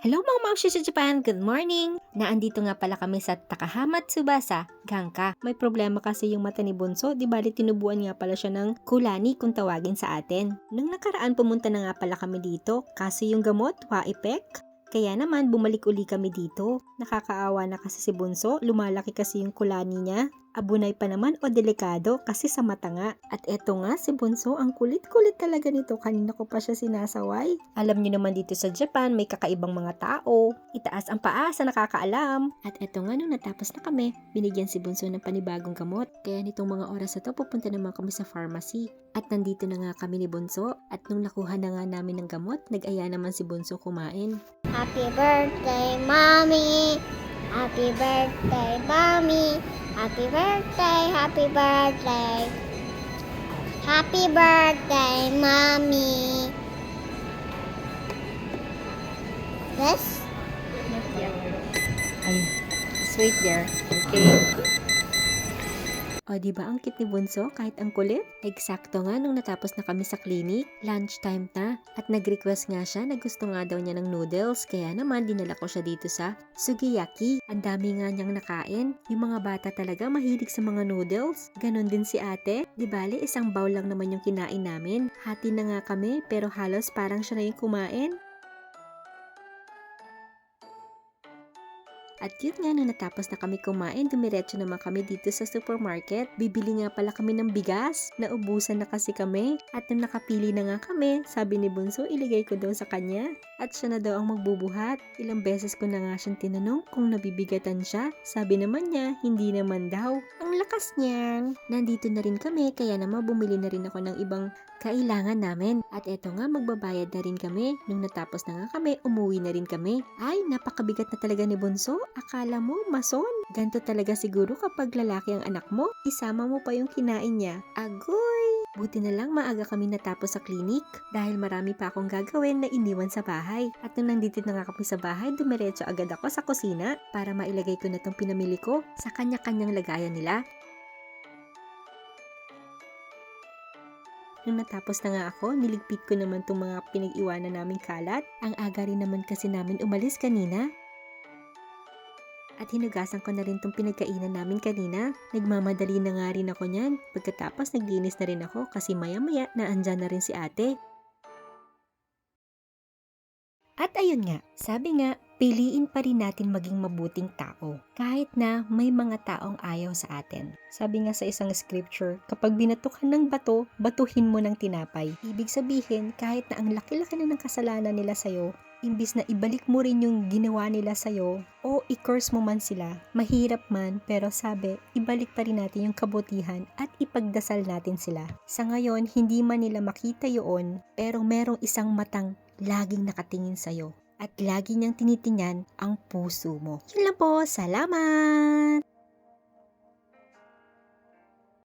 Hello mga mamshi sa Japan! Good morning! Naandito nga pala kami sa Takahama Tsubasa, Gangka. May problema kasi yung mata ni Bunso, di bali tinubuan nga pala siya ng kulani kung tawagin sa atin. Nung nakaraan pumunta na nga pala kami dito, kasi yung gamot, wa-epek. Kaya naman bumalik uli kami dito. Nakakaawa na kasi si Bunso, lumalaki kasi yung kulani niya. Abunay pa naman o delikado kasi sa mata nga. At eto nga si Bunso, ang kulit-kulit talaga nito. Kanina ko pa siya sinasaway. Alam niyo naman dito sa Japan, may kakaibang mga tao. Itaas ang paa sa nakakaalam. At eto nga nung natapos na kami, binigyan si Bunso ng panibagong gamot. Kaya nitong mga oras na to, pupunta naman kami sa pharmacy. At nandito na nga kami ni Bunso. At nung nakuha na nga namin ng gamot, nag-aya naman si Bunso kumain. Happy birthday, Mommy! Happy birthday, Mommy! Happy birthday, happy birthday! Happy birthday, Mommy! This? Ay, just wait there. Okay. O, diba ang cute ni Bunso kahit ang kulit? Eksakto nga nung natapos na kami sa clinic, lunchtime na. At nag-request nga siya na gusto nga daw niya ng noodles. Kaya naman dinala ko siya dito sa Sugiyaki. Ang dami nga niyang nakain. Yung mga bata talaga mahilig sa mga noodles. Ganon din si ate. Di bale, isang bowl lang naman yung kinain namin. Hati na nga kami pero halos parang siya na yung kumain. At yun nga, nung natapos na kami kumain, dumiretso naman kami dito sa supermarket. Bibili nga pala kami ng bigas. Naubusan na kasi kami. At nung nakapili na nga kami, sabi ni Bunso, iligay ko daw sa kanya. At siya na daw ang magbubuhat. Ilang beses ko na nga siyang tinanong kung nabibigatan siya. Sabi naman niya, hindi naman daw. Ang lakas niyan. Nandito na rin kami, kaya naman bumili na rin ako ng ibang kailangan namin. At eto nga, magbabayad na rin kami. Nung natapos na nga kami, umuwi na rin kami. Ay, napakabigat na talaga ni Bunso. Akala mo, mason? Ganto talaga siguro kapag lalaki ang anak mo. Isama mo pa yung kinain niya. Agoy! Buti na lang maaga kami natapos sa klinik dahil marami pa akong gagawin na iniwan sa bahay. At nung nandito na nga kami sa bahay, dumiretso agad ako sa kusina para mailagay ko na tong pinamili ko sa kanya-kanyang lagayan nila. Nung natapos na nga ako, niligpit ko naman itong mga pinag-iwanan naming kalat. Ang aga rin naman kasi namin umalis kanina. At hinugasan ko na rin itong pinagkainan namin kanina. Nagmamadali na nga rin ako niyan. Pagkatapos naglinis na rin ako kasi maya-maya na andyan na rin si ate. At ayun nga, sabi nga, piliin pa rin natin maging mabuting tao kahit na may mga taong ayaw sa atin. Sabi nga sa isang scripture, kapag binatukan ng bato, batuhin mo ng tinapay. Ibig sabihin, kahit na ang laki-laki na ng kasalanan nila sa'yo, imbis na ibalik mo rin yung ginawa nila sa'yo o i-curse mo man sila, mahirap man pero sabi, ibalik pa rin natin yung kabutihan at ipagdasal natin sila. Sa ngayon, hindi man nila makita yun, pero merong isang matang laging nakatingin sa'yo at lagi niyang tinitingnan ang puso mo. Yun lang po, salamat!